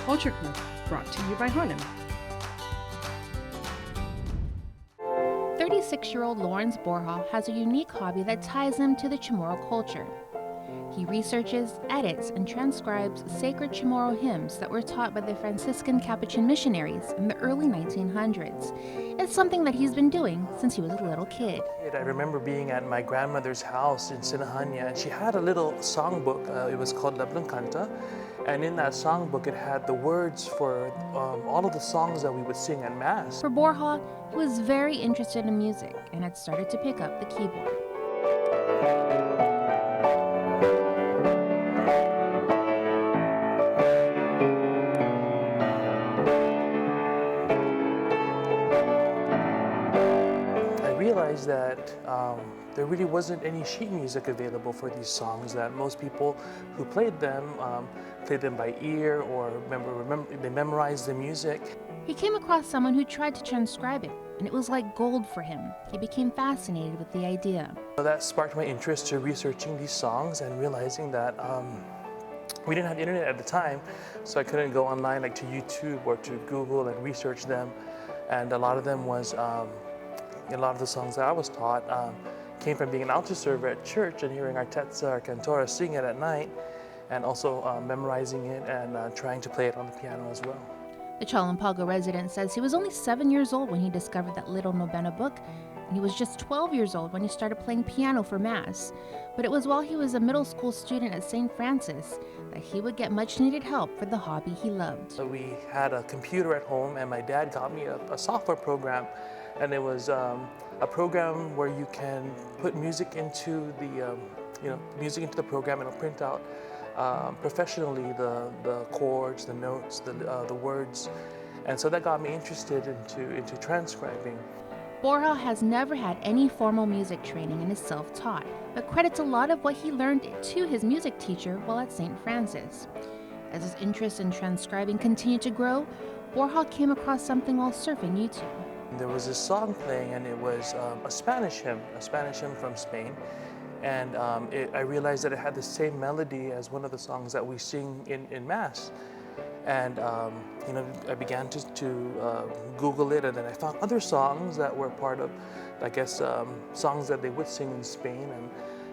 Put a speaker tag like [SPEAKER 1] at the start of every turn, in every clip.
[SPEAKER 1] Culture Club, brought to you by Hanom.
[SPEAKER 2] 36-year-old Lawrence Borja has a unique hobby that ties him to the Chamorro culture. He researches, edits, and transcribes sacred Chamorro hymns that were taught by the Franciscan Capuchin missionaries in the early 1900s. It's something that he's been doing since he was a little kid.
[SPEAKER 3] I remember being at my grandmother's house in Sinahanya, and she had a little songbook. It was called La Blancanta, and in that songbook it had the words for all of the songs that we would sing at Mass.
[SPEAKER 2] For Borja, he was very interested in music and had started to pick up the keyboard.
[SPEAKER 3] That there really wasn't any sheet music available for these songs, that most people who played them by ear or they memorized the music.
[SPEAKER 2] He came across someone who tried to transcribe it, and it was like gold for him. He became fascinated with the idea.
[SPEAKER 3] So that sparked my interest to researching these songs and realizing that we didn't have the internet at the time, so I couldn't go online like to YouTube or to Google and research them, and a lot of them was a lot of the songs that I was taught came from being an altar server at church and hearing our tetza, our cantora sing it at night, and also memorizing it and trying to play it on the piano as well.
[SPEAKER 2] The Chalampago resident says he was only 7 years old when he discovered that little novena book, and he was just 12 years old when he started playing piano for Mass. But it was while he was a middle school student at St. Francis that he would get much needed help for the hobby he loved.
[SPEAKER 3] So we had a computer at home, and my dad got me a software program. And it was a program where you can put music into the program, and it'll print out professionally the chords, the notes, the words, and so that got me interested into transcribing.
[SPEAKER 2] Borja has never had any formal music training and is self-taught, but credits a lot of what he learned to his music teacher while at St. Francis. As his interest in transcribing continued to grow, Borja came across something while surfing YouTube.
[SPEAKER 3] There was this song playing, and it was a Spanish hymn from Spain, and I realized that it had the same melody as one of the songs that we sing in Mass. And I began to Google it, and then I found other songs that were part of, I guess, songs that they would sing in Spain, and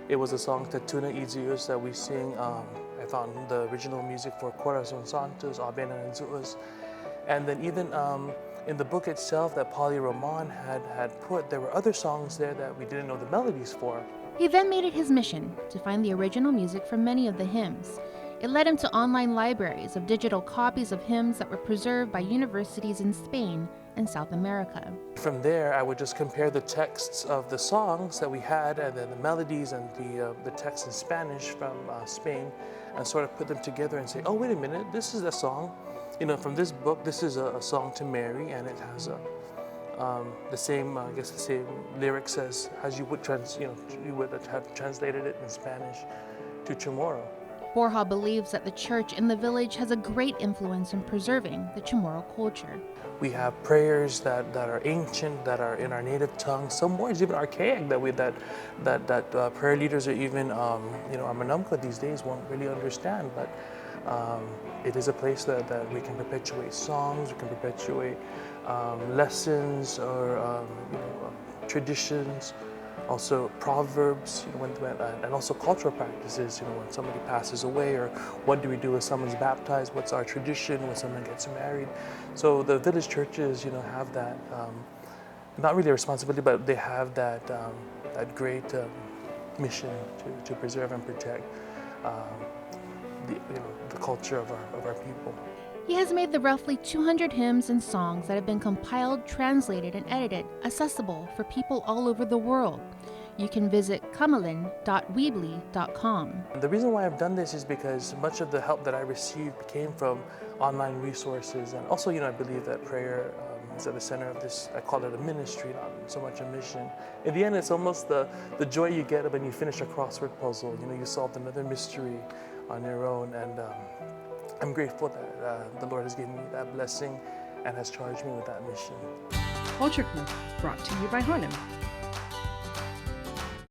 [SPEAKER 3] it was a song Tatuna Izius that we sing. I found the original music for Corazon Santos, Abena and Zuus, and then even in the book itself that Polly Roman had put, there were other songs there that we didn't know the melodies for.
[SPEAKER 2] He then made it his mission to find the original music for many of the hymns. It led him to online libraries of digital copies of hymns that were preserved by universities in Spain and South America.
[SPEAKER 3] From there, I would just compare the texts of the songs that we had and then the melodies and the text in Spanish from Spain, and sort of put them together and say, oh, wait a minute, this is a song. From this book, this is a song to Mary, and it has the same lyrics as you would have translated it in Spanish to Chamorro.
[SPEAKER 2] Borja believes that the church in the village has a great influence in preserving the Chamorro culture.
[SPEAKER 3] We have prayers that are ancient, that are in our native tongue. Some words even archaic that prayer leaders or even our Manamka these days won't really understand, but. It is a place that we can perpetuate songs, we can perpetuate lessons or traditions, also proverbs, and also cultural practices. When somebody passes away, or what do we do if someone's baptized? What's our tradition when someone gets married? So the village churches, have that not really a responsibility, but they have that great mission to preserve and protect. The culture of our people.
[SPEAKER 2] He has made the roughly 200 hymns and songs that have been compiled, translated, and edited accessible for people all over the world. You can visit kamalin.weebly.com.
[SPEAKER 3] The reason why I've done this is because much of the help that I received came from online resources, and also, I believe that prayer is at the center of this. I call it a ministry, not so much a mission. In the end, it's almost the joy you get when you finish a crossword puzzle. You solved another mystery on your own, and I'm grateful that the Lord has given me that blessing and has charged me with that mission.
[SPEAKER 1] Culture Club, brought to you by Hanom.